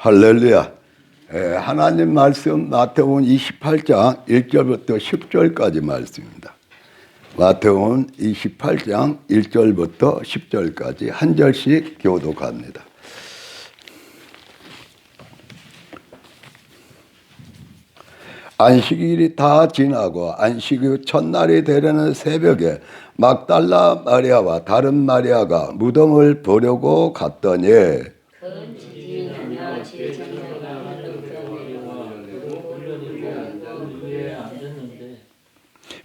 할렐루야. 하나님 말씀 마태복음 28장 1절부터 10절까지 말씀입니다. 마태복음 28장 1절부터 10절까지 한 절씩 교독합니다. 안식일이 다 지나고 안식일 첫날이 되려는 새벽에 막달라 마리아와 다른 마리아가 무덤을 보려고 갔더니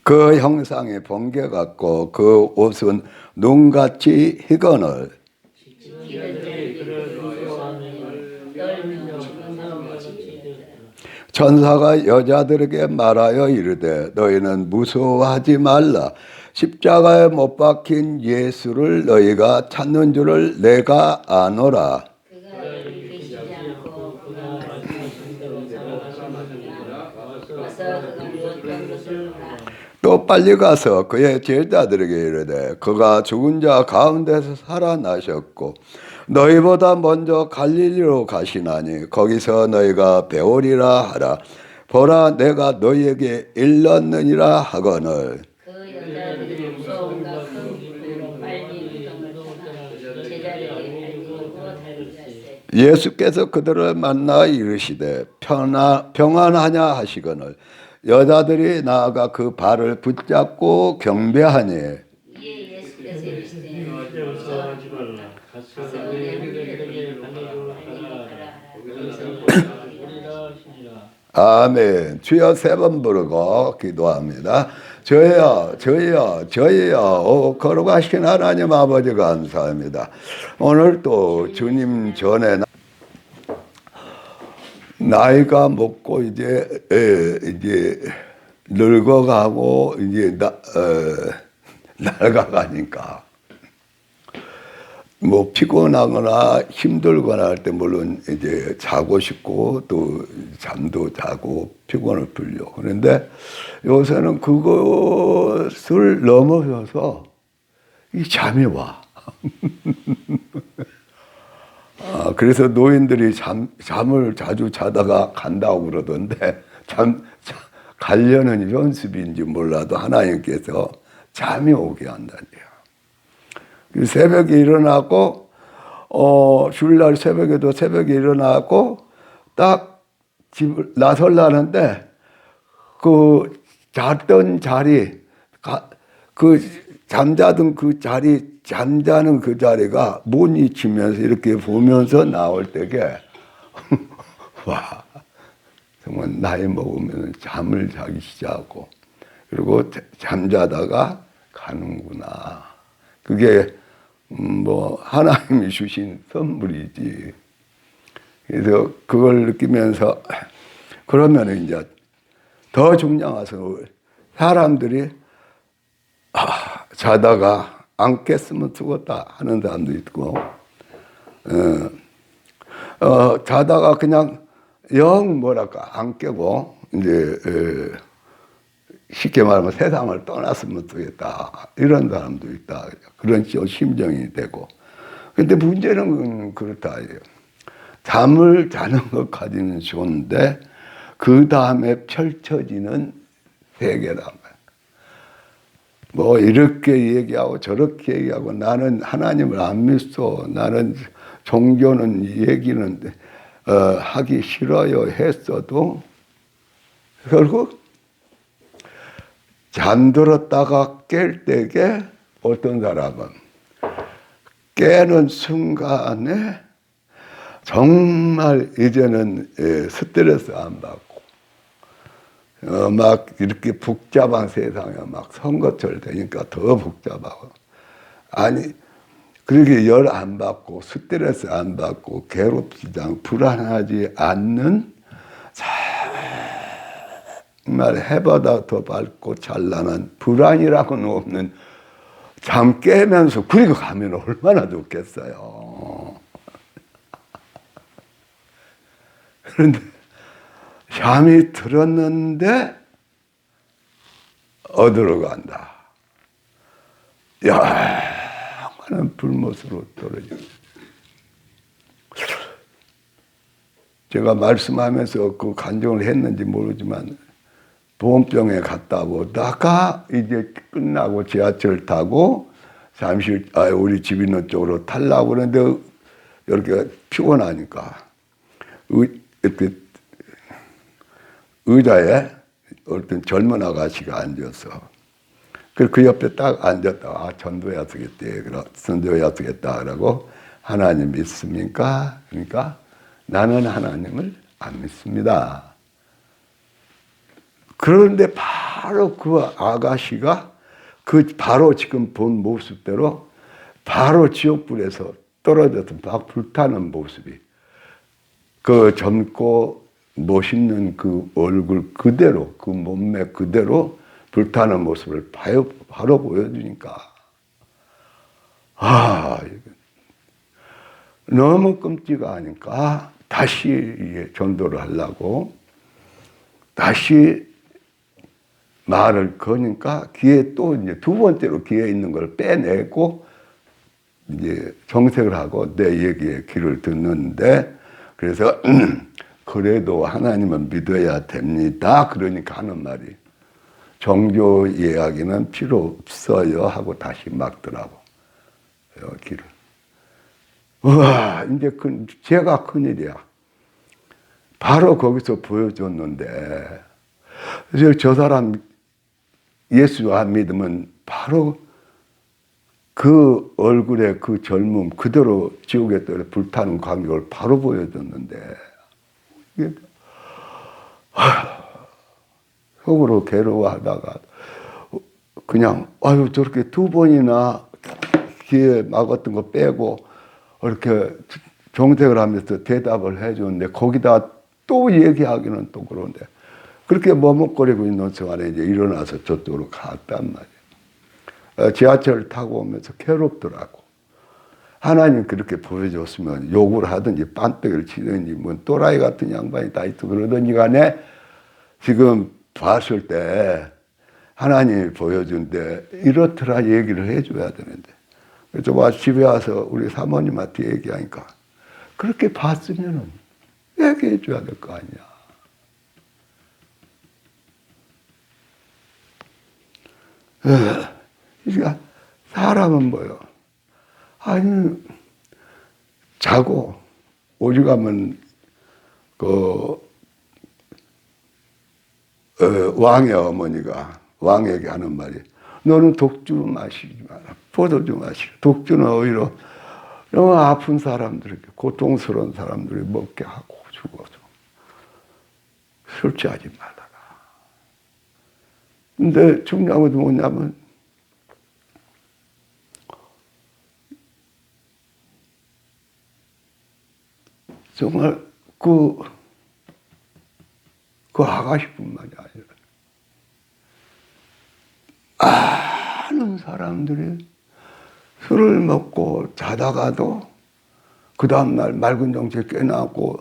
그 형상이 번개 같고 그 옷은 눈같이 희거늘 천사가 여자들에게 말하여 이르되 너희는 무서워하지 말라. 십자가에 못 박힌 예수를 너희가 찾는 줄을 내가 아노라. 또 빨리 가서 그의 제자들에게 이르되 그가 죽은 자 가운데서 살아나셨고 너희보다 먼저 갈릴리로 가시나니 거기서 너희가 배우리라 하라. 보라 내가 너희에게 일렀느니라 하거늘. 그 여자들이 무서움과 큰 기쁨으로 빨리 무덤을 떠나 제자들에게 알리고 달리하세. 예수께서 그들을 만나 이르시되 평안하냐 하시거늘 여자들이 나아가 그 발을 붙잡고 경배하니 예수께서 이르시되 무서워하지 말라. 가서 내 형제들에게 갈릴리로 가라. 아멘. 주여 세 번 부르고 기도합니다. 저희여 저희여 저희여 걸어가신 하나님 아버지 감사합니다. 오늘 또 주님 전에 나이가 먹고 이제 늙어가고 이제 낡아가니까 뭐 피곤하거나 힘들거나 할 때 물론 이제 자고 싶고 또 잠도 자고 피곤을 풀려. 그런데 요새는 그것을 넘어서서 이 잠이 와. 그래서 노인들이 잠을 자주 자다가 간다고 그러던데 가려는 연습인지 몰라도 하나님께서 잠이 오게 한다니요. 새벽에 일어나고 주일날 새벽에도 새벽에 일어나고 딱 집을 나설라는데 그 잤던 자리 그 잠자던 그 자리 잠자는 그 자리가 문이 치면서 이렇게 보면서 나올 때게 와 정말 나이 먹으면 잠을 자기 시작하고 그리고 잠자다가 가는구나. 그게 뭐 하나님이 주신 선물이지. 그래서 그걸 느끼면서 그러면 이제 더 중요해서 사람들이 자다가 안 깼으면 죽었다 하는 사람도 있고 자다가 그냥 영 뭐랄까 안 깨고 이제 쉽게 말하면 세상을 떠났으면 좋겠다 이런 사람도 있다. 그런 심정이 되고. 근데 문제는 그렇다. 잠을 자는 것까지는 좋은데 그 다음에 펼쳐지는 세계다. 뭐 이렇게 얘기하고 저렇게 얘기하고 나는 하나님을 안 믿어. 나는 종교는 얘기는 하기 싫어요 했어도 결국 잠들었다가 깰 때게 어떤 사람은 깨는 순간에 정말 이제는 스트레스 안 받고 막 이렇게 복잡한 세상에 막 선거철 되니까 더 복잡하고 아니 그렇게 열 안 받고 스트레스 안 받고 괴롭히지 않고 불안하지 않는 정말 해보다 더 밝고 찬란한 불안이라고는 없는 잠 깨면서 그리고 가면 얼마나 좋겠어요. 그런데 잠이 들었는데 어디로 간다. 영원한 불못으로 떨어져. 제가 말씀하면서 그 간증을 했는지 모르지만 보험병에 갔다고 나가 이제 끝나고 지하철 타고 잠실 우리 집 있는 쪽으로 타려고 그러는데 이렇게 피곤하니까 이렇게 의자에 어떤 젊은 아가씨가 앉아서 그 옆에 딱 앉았다. 전도해야 되겠대. 전도해야 되겠다. 그러고 하나님 믿습니까? 그러니까 나는 하나님을 안 믿습니다. 그런데 바로 그 아가씨가 바로 지금 본 모습대로 바로 지옥불에서 떨어져서 막 불타는 모습이 그 젊고 멋있는 그 얼굴 그대로 그 몸매 그대로 불타는 모습을 바로 보여주니까 너무 끔찍하니까 다시 전도를 하려고 다시 말을 거니까 귀에 또 이제 두 번째로 귀에 있는 걸 빼내고 이제 정색을 하고 내 얘기에 귀를 듣는데 그래서 그래도 하나님은 믿어야 됩니다. 그러니까 하는 말이 종교 이야기는 필요 없어요 하고 다시 막더라고 귀를. 우와 이제 제가 큰일이야. 바로 거기서 보여줬는데 그래서 저 사람 예수 안 믿으면 바로 그 얼굴에 그 젊음 그대로 지옥에 떨어 불타는 광경을 바로 보여줬는데 속으로 괴로워하다가 그냥 저렇게 두 번이나 귀에 막았던 거 빼고 이렇게 정색을 하면서 대답을 해줬는데 거기다 또 얘기하기는 또 그런데 그렇게 머뭇거리고 있는 동안에 이제 일어나서 저쪽으로 갔단 말이에요. 지하철을 타고 오면서 괴롭더라고. 하나님 그렇게 보여줬으면 욕을 하든지 빤떡이를 치든지 뭐 또라이 같은 양반이 다 있고 그러든지 간에 지금 봤을 때 하나님이 보여준데 이렇더라 얘기를 해줘야 되는데 그래서 집에 와서 우리 사모님한테 얘기하니까 그렇게 봤으면 얘기해 줘야 될 거 아니야. 그러니까 사람은 뭐요? 아니 자고 오죽하면 왕의 어머니가 왕에게 하는 말이 너는 독주 마시지 마라. 포도주 마시라. 독주는 오히려 너무 아픈 사람들에게 고통스러운 사람들이 먹게 하고 죽어서 술 취하지 말아라. 근데 중요한 것은 뭐냐면 정말 그 아가씨뿐만이 아니라 많은 사람들이 술을 먹고 자다가도 그 다음날 맑은 정신에 깨어나고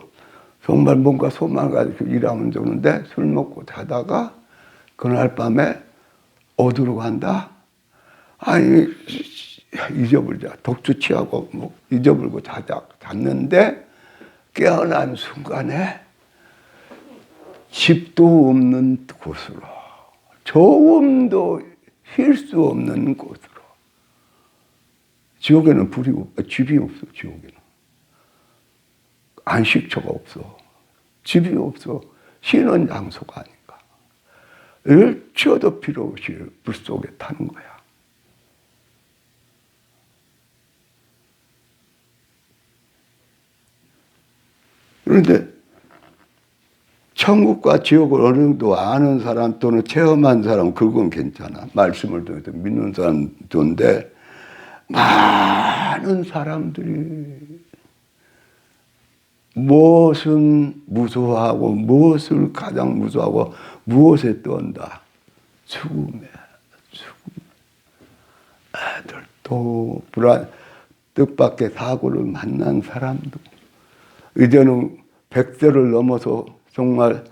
정말 뭔가 소망을 가지고 일하면 좋은데 술 먹고 자다가 그날 밤에 어디로 간다? 아니 잊어버리자. 독주 취하고 뭐 잊어버리고 잤는데 깨어난 순간에 집도 없는 곳으로 조금도 쉴 수 없는 곳으로 지옥에는 집이 없어. 지옥에는 안식처가 없어. 집이 없어. 쉬는 장소가 아닌가. 일초도 필요 없이 불 속에 타는 거야. 그런데 천국과 지옥을 어느 정도 아는 사람 또는 체험한 사람 그건 괜찮아. 말씀을 통해서 믿는 사람 좋은데 많은 사람들이 무엇은 무서워하고 무엇을 가장 무서워하고 무엇에 떤다. 죽음에. 애들도 뜻밖의 사고를 만난 사람도 이제는 100세를 넘어서 정말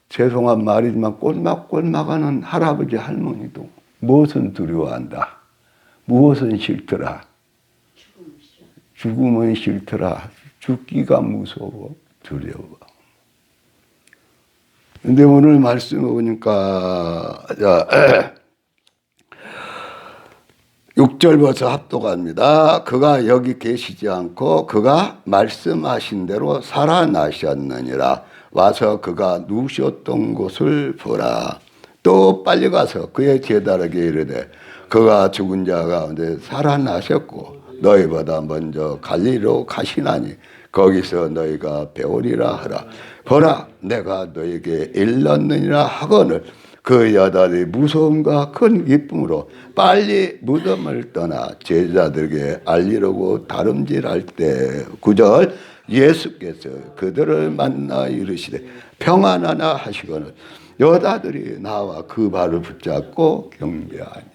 죄송한 말이지만 꼴막꼴막하는 할아버지 할머니도 무엇은 두려워한다. 무엇은 싫더라. 죽음은 싫더라. 죽기가 무서워. 두려워. 근데 오늘 말씀을 보니까, 자, 6절부터 합독합니다. 그가 여기 계시지 않고 그가 말씀하신 대로 살아나셨느니라. 와서 그가 누우셨던 곳을 보라. 또 빨리 가서 그의 제자에게 이르되 그가 죽은 자 가운데 살아나셨고 너희보다 먼저 갈리로 가시나니 거기서 너희가 배우리라 하라. 보라, 내가 너에게 일렀느니라 하거늘 그 여자들이 무서움과 큰 기쁨으로 빨리 무덤을 떠나 제자들에게 알리려고 다름질할 때 9절 예수께서 그들을 만나 이르시되 평안하나 하시거늘 여자들이 나와 그 발을 붙잡고 경배하니.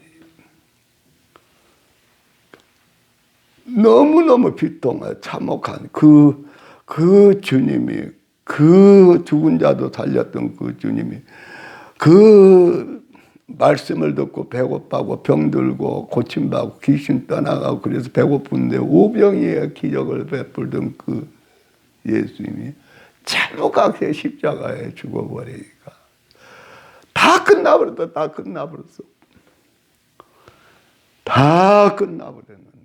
너무너무 비통한 참혹한 그 주님이, 그 죽은 자도 살렸던 그 주님이 그 말씀을 듣고 배고파고 병들고 고침받고 귀신 떠나가고 그래서 배고픈데 오병이의 기적을 베풀던 그 예수님이 참혹하게 십자가에 죽어버리니까 다 끝나버렸다. 다 끝나버렸어. 다 끝나버렸는데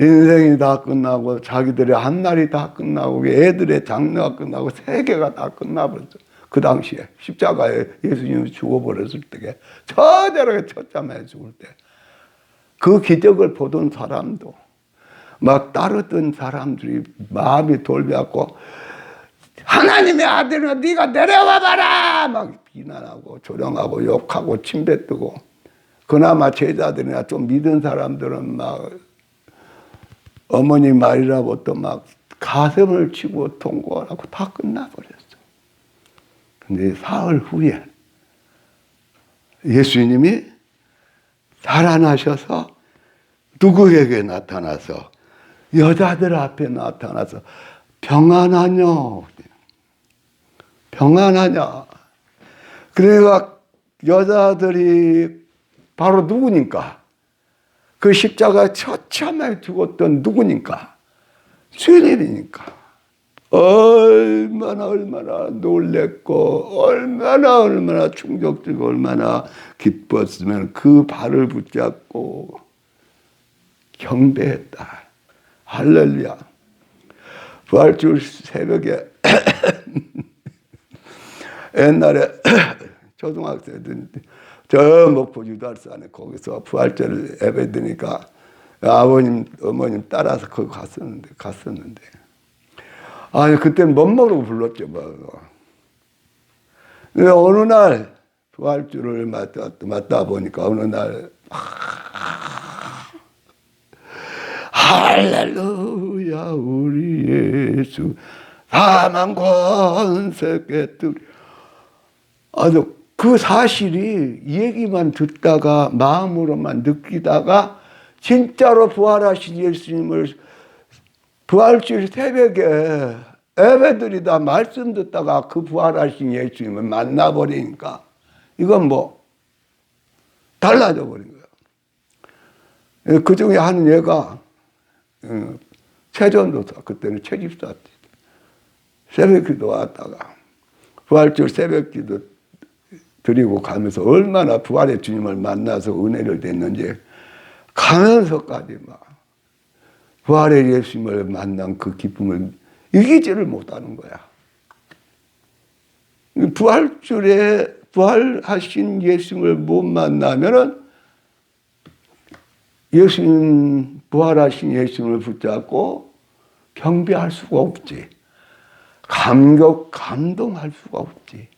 인생이 다 끝나고 자기들의 한 날이 다 끝나고 애들의 장래가 끝나고 세계가 다 끝나버렸어. 그 당시에 십자가에 예수님이 죽어버렸을 때에 저대로 처참해 죽을 때 그 기적을 보던 사람도 막 따르던 사람들이 마음이 돌변하고 하나님의 아들아 네가 내려와 봐라 막 비난하고 조롱하고 욕하고 침뱉고 그나마 제자들이나 좀 믿은 사람들은 막 어머니 말이라고 또 막 가슴을 치고 통곡하고 다 끝나버렸어. 근데 사흘 후에 예수님이 살아나셔서 누구에게 나타나서 여자들 앞에 나타나서 평안하냐? 평안하냐? 그래가 여자들이 바로 누구니까? 그 십자가에 처참하게 죽었던 누구니까? 주님이니까. 얼마나 놀랬고 얼마나 충격적이고 얼마나 기뻤으면 그 발을 붙잡고 경배했다. 할렐루야. 부활절 새벽에 옛날에 초등학생들 저 목포 유달산에 거기서 부활절을 예배드니까 아버님 어머님 따라서 거기 갔었는데 아니 그때는 못 모르고 불렀죠 뭐. 근데 어느 날 부활주를 맞다 보니까 어느 날 할렐루야 우리 예수 사망 권세 깨뜨리. 아주 그 사실이 얘기만 듣다가 마음으로만 느끼다가 진짜로 부활하신 예수님을 부활주일 새벽에 예배드리다 말씀 듣다가 그 부활하신 예수님을 만나버리니까 이건 뭐 달라져 버린 거야. 그 중에 한 얘가 최전도사, 그때는 최집사 새벽 기도 왔다가 부활주일 새벽 기도 드리고 가면서 얼마나 부활의 주님을 만나서 은혜를 됐는지 가면서까지 막 부활의 예수님을 만난 그 기쁨을 이기지를 못하는 거야. 부활주일에 부활하신 예수님을 못 만나면은 예수님 부활하신 예수님을 붙잡고 경배할 수가 없지. 감동할 수가 없지.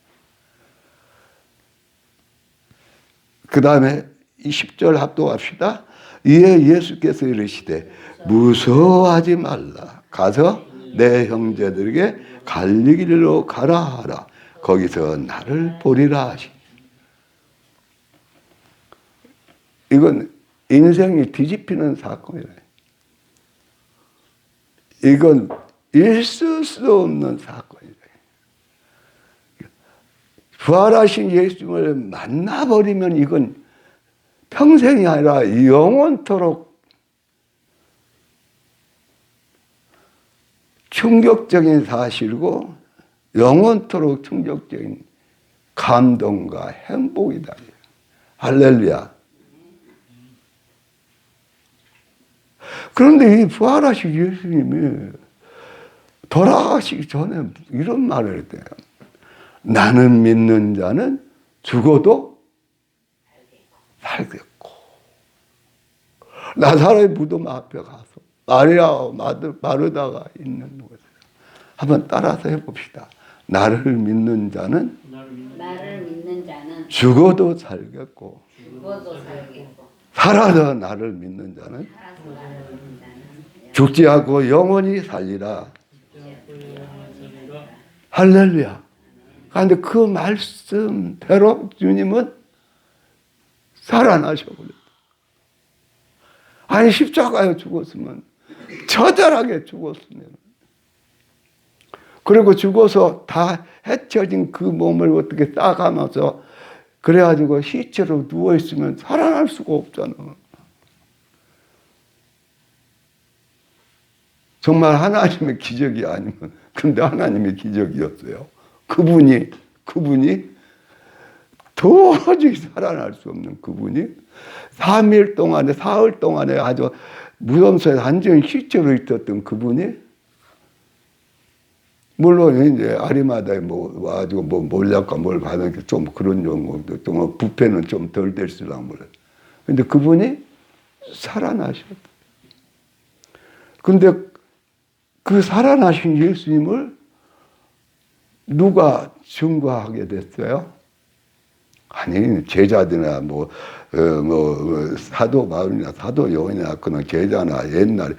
그 다음에 10절 합독합시다. 이에 예수께서 이르시되 무서워하지 말라. 가서 내 형제들에게 갈릴리로 가라 하라. 거기서 나를 보리라 하시니. 이건 인생이 뒤집히는 사건이래. 이건 있을 수 없는 사건이래. 부활하신 예수님을 만나버리면 이건 평생이 아니라 영원토록 충격적인 사실이고 영원토록 충족적인 감동과 행복이다. 할렐루야. 그런데 이 부활하신 예수님이 돌아가시기 전에 이런 말을 했대요. 나는 믿는 자는 죽어도 살겠고. 나사로의 무덤 앞에 가서 마리아와 마르다가 있는 곳에 한번 따라서 해봅시다. 나를 믿는 자는 죽어도 살겠고, 살아서 나를 믿는 자는 죽지 않고 영원히 살리라. 할렐루야. 그런데 그 말씀대로 주님은 살아나셔버렸다. 아니 십자가에 죽었으면, 처절하게 죽었으면, 그리고 죽어서 다 헤쳐진 그 몸을 어떻게 싸가면서 그래가지고 시체로 누워있으면 살아날 수가 없잖아. 정말 하나님의 기적이 아니면, 근데 하나님의 기적이었어요. 그분이 도저히 살아날 수 없는 그분이 3일 동안에, 사흘 동안에 아주 무덤소에 완전히 시체로 있었던 그분이, 물론 이제 아리마다에 와가지고 몰약과 뭘 받은 게 좀 그런 정도, 또 부패는 좀 덜 될수록 몰라. 근데 그분이 살아나셨다. 근데 그 살아나신 예수님을 누가 증거하게 됐어요? 아니, 제자들이나 사도 바울이나 사도 요한이나 그런 제자나 옛날에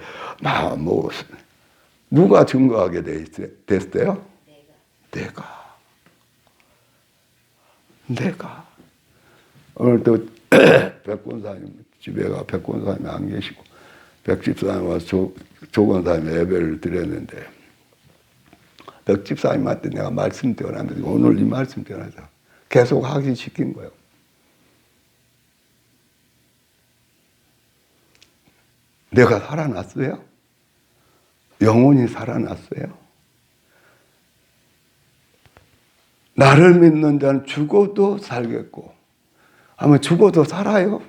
누가 증거하게 됐어요? 내가. 오늘도 백권사님 집에 가 백권사님이 안 계시고 백집사님 와서 조권사님 예배를 드렸는데, 백집사님한테 내가 말씀 전하면서 오늘 이 말씀 전하자 계속 하기 시킨 거예요. 내가 살아났어요? 영혼이 살아났어요? 나를 믿는 자는 죽어도 살겠고. 아마 죽어도 살아요?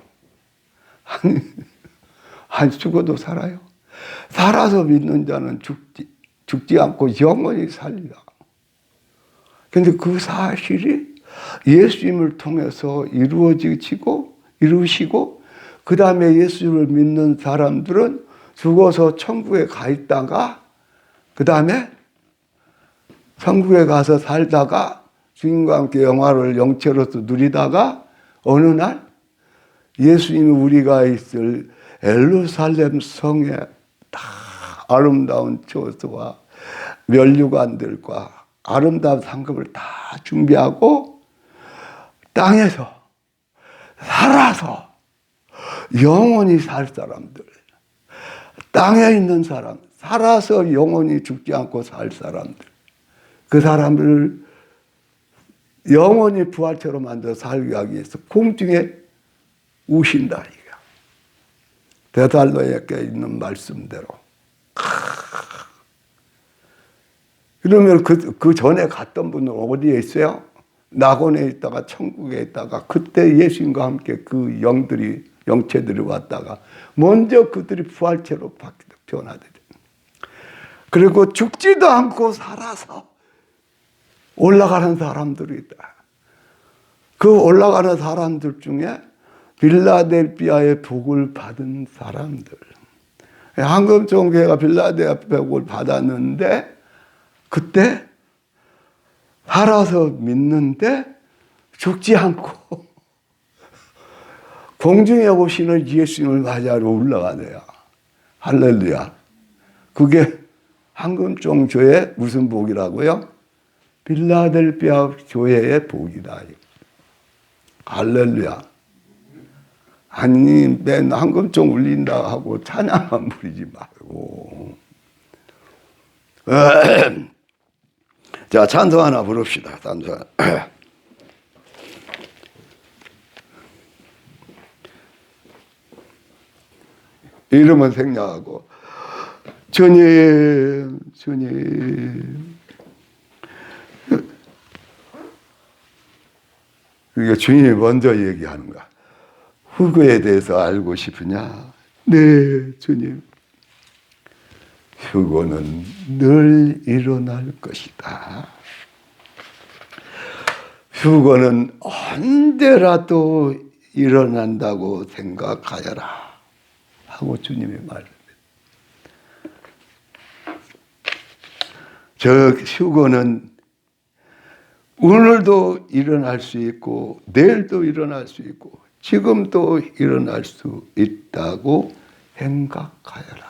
아니 죽어도 살아요? 살아서 믿는 자는 죽지 않고 영원히 살리라. 근데 그 사실이 예수님을 통해서 이루어지고 그 다음에 예수를 믿는 사람들은 죽어서 천국에 가 있다가 그 다음에 천국에 가서 살다가 주님과 함께 영화를 영체로서 누리다가 어느 날 예수님이 우리가 있을 예루살렘 성에 다 아름다운 처소와 면류관들과 아름다운 상급을 다 준비하고 땅에서 살아서 영원히 살 사람들, 땅에 있는 사람, 살아서 영원히 죽지 않고 살 사람들, 그 사람들을 영원히 부활체로 만들어 살게 하기 위해서 공중에 우신다. 데살로니가에 있는 말씀대로. 그러면 그 전에 갔던 분은 어디에 있어요? 낙원에 있다가 천국에 있다가 그때 예수님과 함께 그 영체들이 왔다가 먼저 그들이 부활체로 변화되죠. 그리고 죽지도 않고 살아서 올라가는 사람들이 있다. 그 올라가는 사람들 중에 빌라델피아의 복을 받은 사람들. 한금총회가 빌라델피아 복을 받았는데 그때 살아서 믿는데 죽지 않고 공중에 오시는 예수님을 맞이하러 올라가네요. 할렐루야. 그게 한금총 교회 무슨 복이라고요? 빌라델피아 교회의 복이다. 할렐루야. 아니, 맨 한금총 울린다 하고 찬양만 부리지 말고. 자, 찬송 하나 부릅시다. 찬송. 이름은 생략하고, 주님, 그러니까 주님이 먼저 얘기하는 거야. 휴거에 대해서 알고 싶으냐? 네, 주님. 휴거는 늘 일어날 것이다. 휴거는 언제라도 일어난다고 생각하여라 하고 주님이 말합니다. 저 휴거는 오늘도 일어날 수 있고 내일도 일어날 수 있고 지금도 일어날 수 있다고 생각하여라.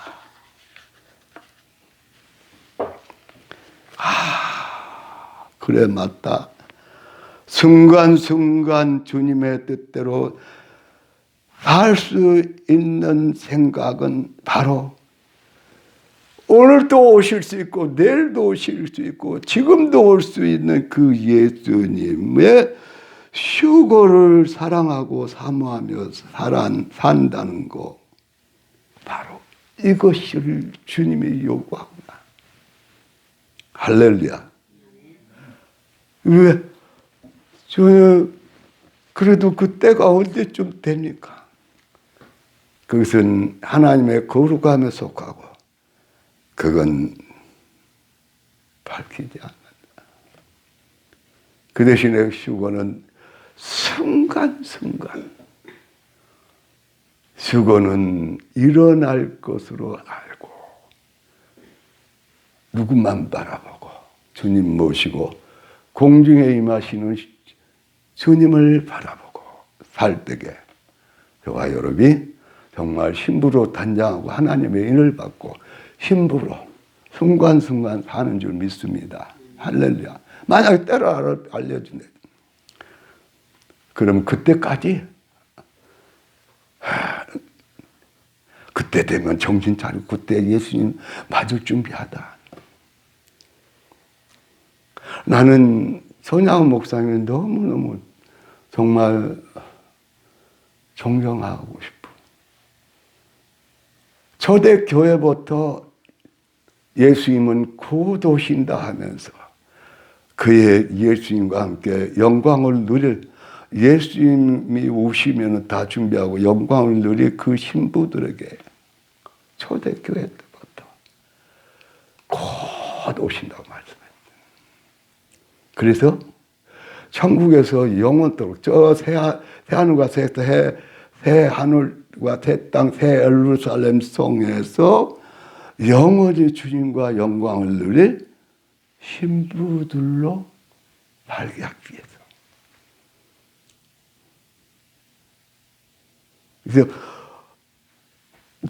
그래 맞다. 순간순간 주님의 뜻대로 할 수 있는 생각은 바로 오늘도 오실 수 있고 내일도 오실 수 있고 지금도 올 수 있는 그 예수님의 휴거를 사랑하고 사모하며 산다는 거, 바로 이것을 주님이 요구하구나. 할렐루야. 왜? 저는 그래도 그 때가 언제쯤 됩니까? 그것은 하나님의 거룩함에 속하고 그건 밝히지 않는다. 그 대신에 휴거는 순간순간, 휴거는 일어날 것으로 알고 누구만 바라보고 주님 모시고 공중에 임하시는 주님을 바라보고 살 때에 저와 여러분이 정말 힘부로 단장하고 하나님의 인을 받고 힘부로 순간순간 사는 줄 믿습니다. 할렐루야. 만약에 때를 알려준다. 그럼 그때까지 그때 되면 정신 차리고 그때 예수님 맞을 준비하다. 나는 손양원 목사님이 너무너무 정말 존경하고 싶어. 초대교회부터 예수님은 곧 오신다 하면서 그의 예수님과 함께 영광을 누릴, 예수님이 오시면 다 준비하고 영광을 누릴 그 신부들에게 초대교회 때부터 곧 오신다고 말씀했어요. 그래서 천국에서 영원토록 저 새하늘과 새하늘과 새 땅, 새 예루살렘 성에서 영원히 주님과 영광을 누릴 신부들로 발견하기 위해서. 그래서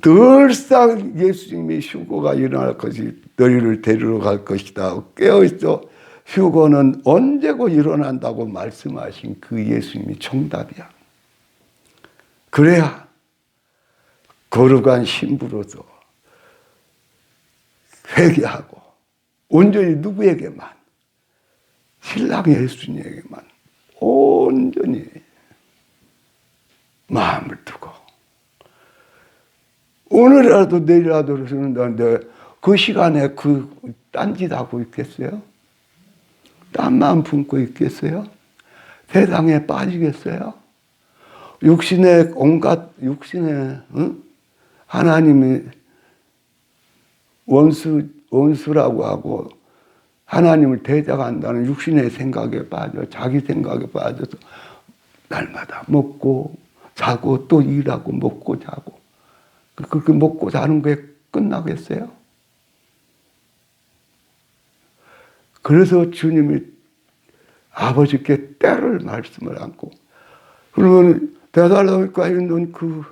늘상 예수님이 휴거가 일어날 것이 너희를 데리러 갈 것이다. 깨어있어. 휴거는 언제고 일어난다고 말씀하신 그 예수님이 정답이야. 그래야 거룩한 신부로서 회개하고 온전히 누구에게만, 신랑 예수님에게만 온전히 마음을 두고 오늘이라도 내일이라도 쓰는다는데 그 시간에 그 딴짓하고 있겠어요? 딴만 품고 있겠어요? 세상에 빠지겠어요? 육신의 온갖 육신의 하나님이 원수라고 하고 하나님을 대적한다는 육신의 생각에 빠져 자기 생각에 빠져서 날마다 먹고 자고 또 일하고 먹고 자고 그렇게 먹고 자는 게 끝나겠어요? 그래서 주님이 아버지께 때를 말씀을 안고 그러면 데살로니가에 있는 그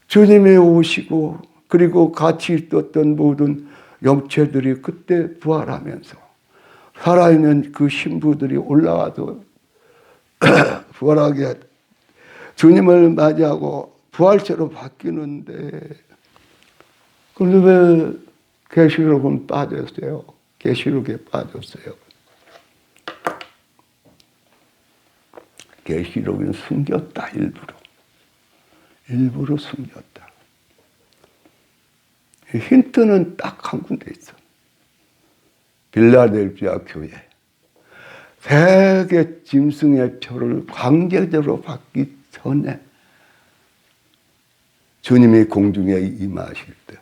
주님이 오시고 그리고 같이 있었던 모든 영체들이 그때 부활하면서 살아있는 그 신부들이 올라와서 부활하게 주님을 맞이하고 부활체로 바뀌는데 그런데 왜 계시록은 빠졌어요? 계시록에 빠졌어요. 계시록은 숨겼다. 일부러 숨겼다. 힌트는 딱 한 군데 있어. 빌라델피아 교회. 세계 짐승의 표를 강제적으로 받기 전에 주님이 공중에 임하실 때,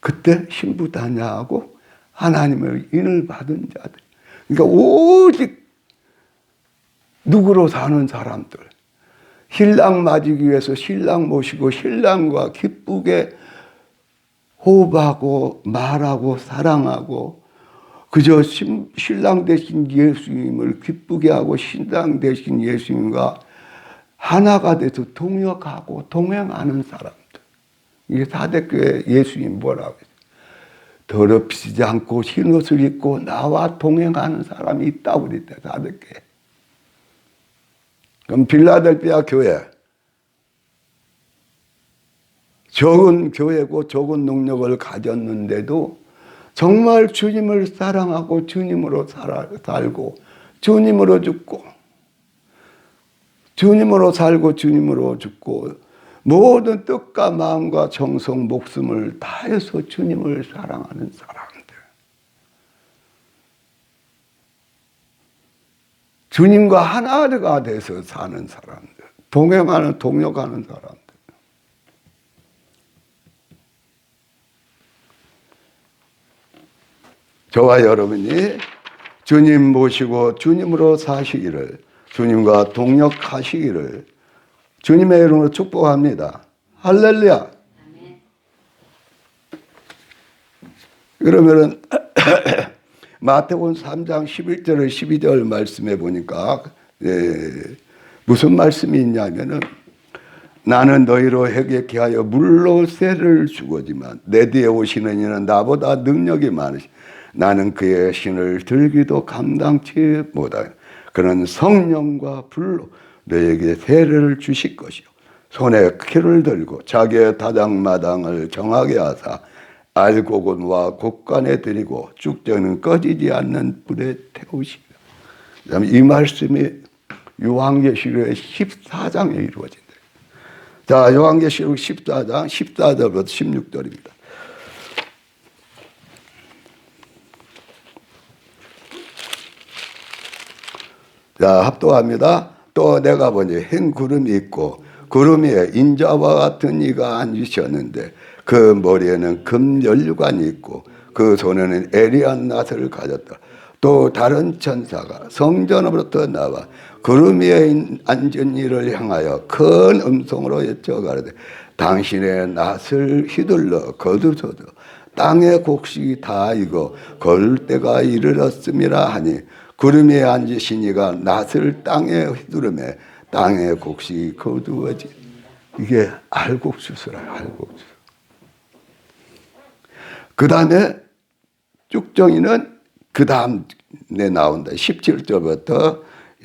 그때 신부다냐하고 하나님의 인을 받은 자들, 그러니까 오직 누구로 사는 사람들, 신랑 맞이기 위해서 신랑 모시고 신랑과 기쁘게 호흡하고 말하고 사랑하고, 그저 신랑 대신 예수님을 기쁘게 하고 신랑 대신 예수님과 하나가 돼서 동역하고 동행하는 사람들. 이게 사대교회 예수님 뭐라고 해요? 더럽히지 않고 흰 옷을 입고 나와 동행하는 사람이 있다고 그랬대, 사대교회. 그럼 빌라델피아 교회, 적은 교회고 적은 능력을 가졌는데도 정말 주님을 사랑하고 주님으로 살고 주님으로 죽고 주님으로 살고 주님으로 죽고 모든 뜻과 마음과 정성 목숨을 다해서 주님을 사랑하는 사람들, 주님과 하나가 돼서 사는 사람들, 동행하는 동역하는 사람들. 저와 여러분이 주님 모시고 주님으로 사시기를, 주님과 동역하시기를 주님의 이름으로 축복합니다. 할렐루야. 그러면은 마태복음 3장 11절 12절 말씀해 보니까 무슨 말씀이 있냐면은, 나는 너희로 회개케 하여 물로 세를 주거지만 내 뒤에 오시는 이는 나보다 능력이 많으시, 나는 그의 신을 들기도 감당치 못하여 그는 성령과 불로 너에게 세례를 주실 것이요 손에 키를 들고 자기의 다장마당을 정하게 하사 알곡은와 곡간에 들이고 쭉정은 꺼지지 않는 불에 태우시며. 이 말씀이 요한계시록 14장에 이루어진다. 자, 요한계시록 14장 14절부터 16절입니다. 자, 합독합니다. 또 내가 보니 흰 구름이 있고 구름 위에 인자와 같은 이가 앉으셨는데 그 머리에는 금 연류관이 있고 그 손에는 에리한 낫을 가졌다. 또 다른 천사가 성전으로부터 나와 구름 위에 앉은 이를 향하여 큰 음성으로 외쳐 가로되 당신의 낫을 휘둘러 거두소서 땅의 곡식이 다 익어 거둘 때가 이르렀음이라 하니, 구름 위에 앉으신 이가 낫을 땅에 휘두르매 땅의 곡식이 거두어지. 이게 알곡주스라, 알곡주스. 그 다음에 쭉정이는 그 다음에 나온다. 17절부터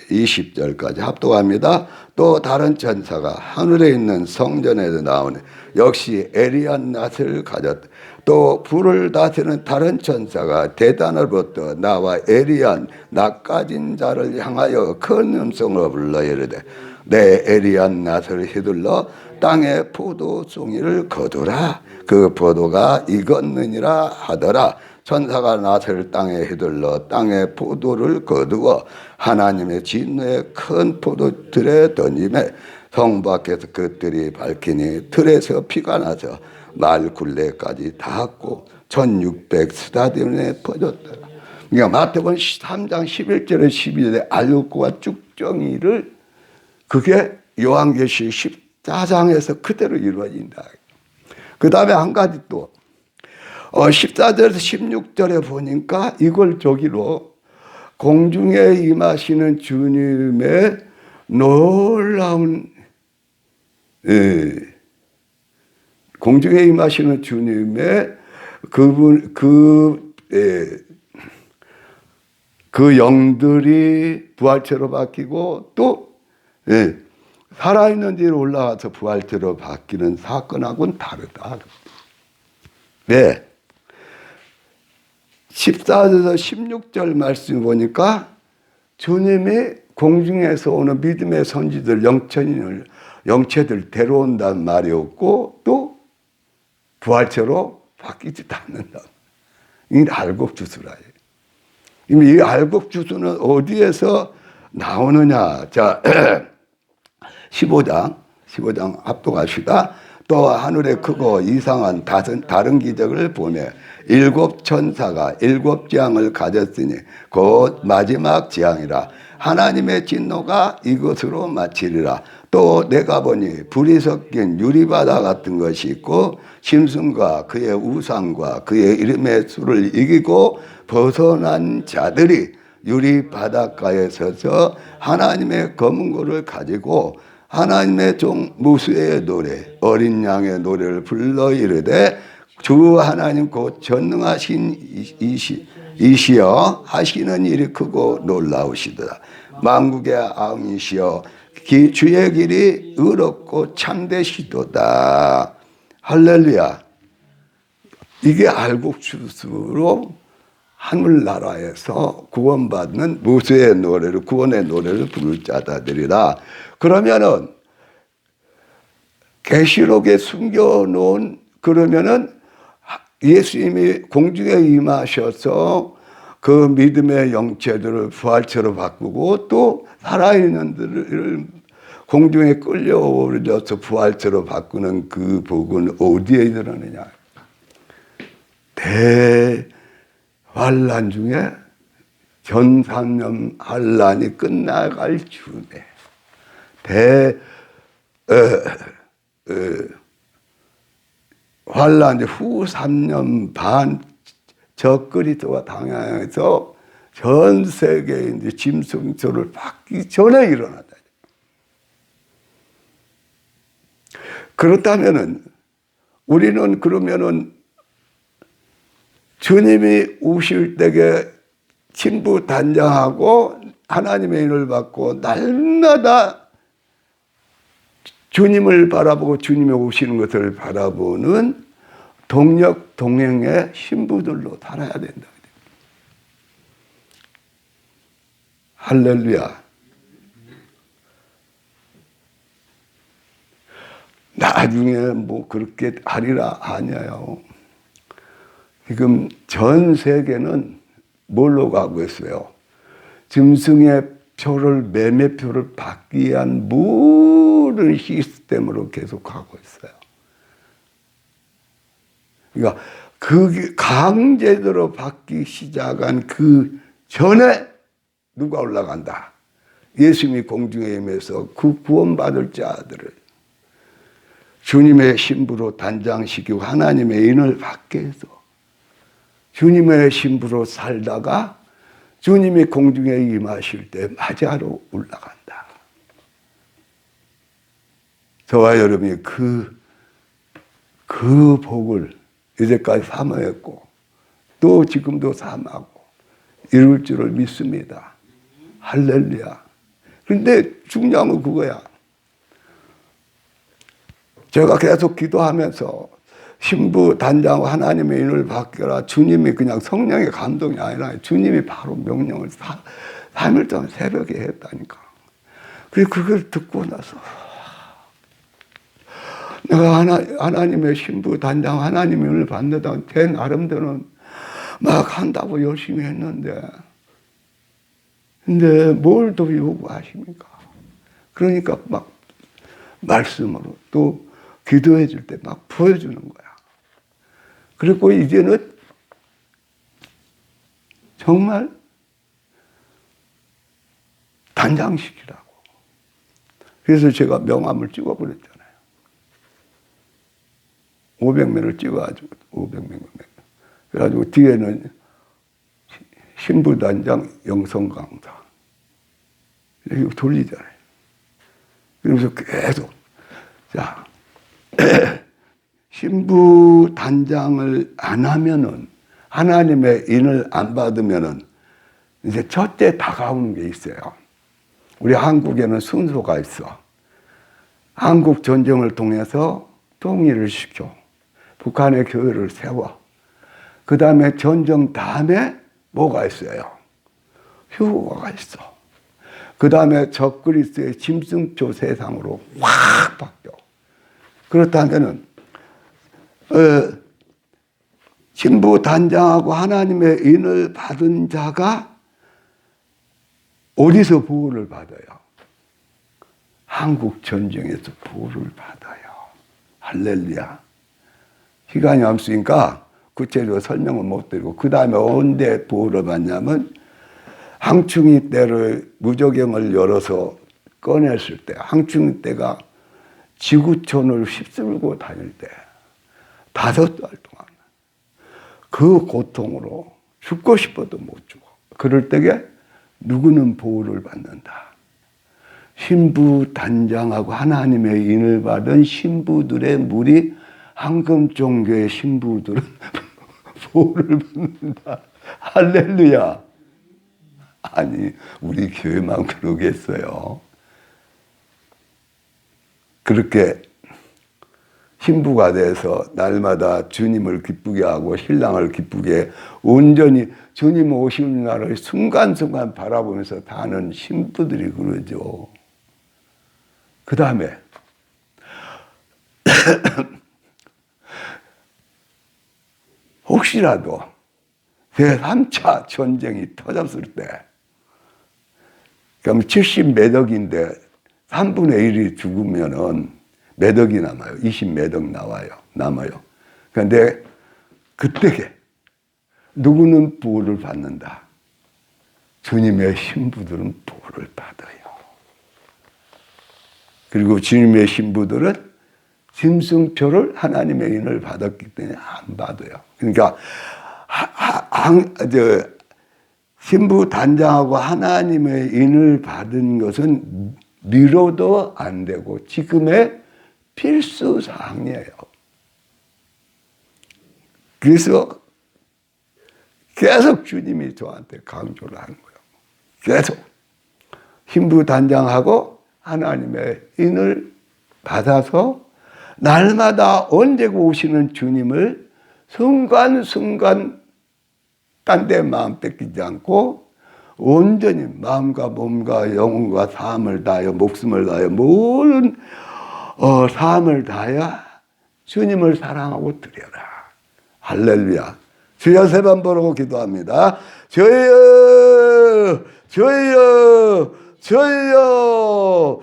20절까지 합독합니다. 또 다른 천사가 하늘에 있는 성전에도 나오네. 역시 에리한 낫을 가졌다. 또 불을 다스리는 다른 천사가 대단으로부터 나와 에리한 낫 가진 자를 향하여 큰 음성으로 불러 이르되 내 에리한 낫을 휘둘러 땅의 포도송이를 거두라. 그 포도가 익었느니라 하더라. 천사가 낫을 땅에 휘둘러 땅의 포도를 거두어 하나님의 진노의 큰 포도틀에 던지매 성 밖에서 그 뜰이 밝히니 틀에서 피가 나서 말 굴레까지 닿았고 1600 스타디온에 퍼졌더라. 그러니까 마태복음 3장 11절에 12절에 알곡과 쭉정이를, 그게 요한계시록 14장에서 그대로 이루어진다. 그 다음에 한 가지 또 14절에서 16절에 보니까 이걸 저기로 공중에 임하시는 주님의 놀라운 공중에 임하시는 주님의 그 영들이 부활체로 바뀌고 또 살아있는 데로 올라가서 부활체로 바뀌는 사건하고는 다르다. 네. 14절에서 16절 말씀 보니까 주님이 공중에서 오는 믿음의 선지들, 영체들 데려온다는 말이 없고 또 부활체로 바뀌지도 않는다. 이게 알곡주스라예요. 이미 이 알곡주수는 어디에서 나오느냐. 자, 15장 합독합시다. 또 하늘에 크고 이상한 다른 기적을 보며 일곱 천사가 일곱 재앙을 가졌으니 곧 마지막 재앙이라. 하나님의 진노가 이것으로 마치리라. 또 내가 보니 불이 섞인 유리바다 같은 것이 있고 짐승과 그의 우상과 그의 이름의 수를 이기고 벗어난 자들이 유리 바닷가에 서서 하나님의 검은고를 가지고 하나님의 종 모세의 노래 어린 양의 노래를 불러 이르되 주 하나님 곧 전능하신 이시여 하시는 일이 크고 놀라우시도다. 만국의 왕이시여 주의 길이 의롭고 참되시도다. 할렐루야. 이게 알곡주수로 하늘나라에서 구원받는 모세의 노래를 구원의 노래를 부를 자들이라. 그러면은 계시록에 숨겨놓은 그러면은 예수님이 공중에 임하셔서 그 믿음의 영체들을 부활체로 바꾸고 또 살아있는 들을 공중에 끌려올려서 부활체로 바꾸는 그 복은 어디에 일어나느냐. 대환란 중에 전삼년 환란이 끝나갈 즈음에 환란 후 3년 반 적그리스도가 당하여서 전 세계에 이제 짐승소를 받기 전에 일어나다. 그렇다면은 우리는 그러면은 주님이 오실 때에 친부 단장하고 하나님의 인을 받고 날마다 주님을 바라보고 주님이 오시는 것을 바라보는 동력 동행의 신부들로 살아야 된다. 할렐루야. 나중에 뭐 그렇게 하리라 아니에요. 지금 전 세계는 뭘로 가고 있어요? 짐승의 표를 매매표를 받기 위한 모든 시스템으로 계속 가고 있어요. 그러니까 그 강제로 받기 시작한 그 전에 누가 올라간다? 예수님이 공중에 임해서 그 구원받을 자들을 주님의 신부로 단장시키고 하나님의 인을 받게 해서 주님의 신부로 살다가 주님이 공중에 임하실 때 맞이하러 올라간다. 저와 여러분이 그 복을 이제까지 사모했고 또 지금도 사모하고 이룰 줄을 믿습니다. 할렐루야. 그런데 중요한 건 그거야. 제가 계속 기도하면서 신부 단장 하나님의 인을 받겨라. 주님이 그냥 성령의 감동이 아니라 주님이 바로 명령을 3일 동안 새벽에 했다니까. 그래서 그걸 듣고 나서 내가 하나님의 신부 단장 하나님의 인을 받는다고 제 나름대로는 막 한다고 열심히 했는데 근데 뭘 더 요구하십니까? 그러니까 막 말씀으로 또 기도해 줄 때 막 보여주는 거야. 그리고 이제는 정말 단장시키라고. 그래서 제가 명함을 찍어버렸잖아요. 500명을 찍어가지고 500명. 그래가지고 뒤에는 신부 단장 영성 강사 이렇게 돌리잖아요. 그러면서 계속 자 신부 단장을 안 하면은 하나님의 인을 안 받으면은 이제 첫째 다가오는 게 있어요. 우리 한국에는 순서가 있어. 한국 전쟁을 통해서 통일을 시켜 북한의 교회를 세워. 그 다음에 전쟁 다음에 뭐가 있어요? 휴거가 있어. 그 다음에 적그리스의 짐승표 세상으로 확 바뀌어. 그렇다면은 신부 단장하고 하나님의 인을 받은 자가 어디서 보호를 받아요? 한국 전쟁에서 보호를 받아요. 할렐루야. 시간이 없으니까 구체적으로 설명을 못 드리고, 그 다음에 언제 보호를 받냐면, 항충이 때를 무적영을 열어서 꺼냈을 때, 항충이 때가 지구촌을 휩쓸고 다닐 때 5달 동안 그 고통으로 죽고 싶어도 못 죽어. 그럴 때에 누구는 보호를 받는다. 신부 단장하고 하나님의 인을 받은 신부들의 무리, 황금종교의 신부들은 보호를 받는다. 할렐루야. 아니, 우리 교회만 그러겠어요. 그렇게 신부가 돼서 날마다 주님을 기쁘게 하고 신랑을 기쁘게 온전히 주님 오시는 날을 순간순간 바라보면서 사는 신부들이 그러죠. 그 다음에 혹시라도 제3차 전쟁이 터졌을 때, 그럼 70몇 억인데 3분의 1이 죽으면은 몇 억이 남아요? 20몇 억 남아요. 그런데 그때 누구는 보호를 받는다. 주님의 신부들은 보호를 받아요. 그리고 주님의 신부들은 짐승표를 하나님의 인을 받았기 때문에 안 받아요. 그러니까 신부 단장하고 하나님의 인을 받은 것은 미뤄도 안 되고 지금의 필수 사항이에요. 그래서 계속 주님이 저한테 강조를 하는 거예요. 계속 신부 단장하고 하나님의 인을 받아서 날마다 언제고 오시는 주님을 순간순간 딴 데 마음 뺏기지 않고 온전히 마음과 몸과 영혼과 삶을 다하여 목숨을 다하여 모든 삶을 다하여 주님을 사랑하고 드려라. 할렐루야. 주여 세 번 부르고 기도합니다. 주여 주여 주여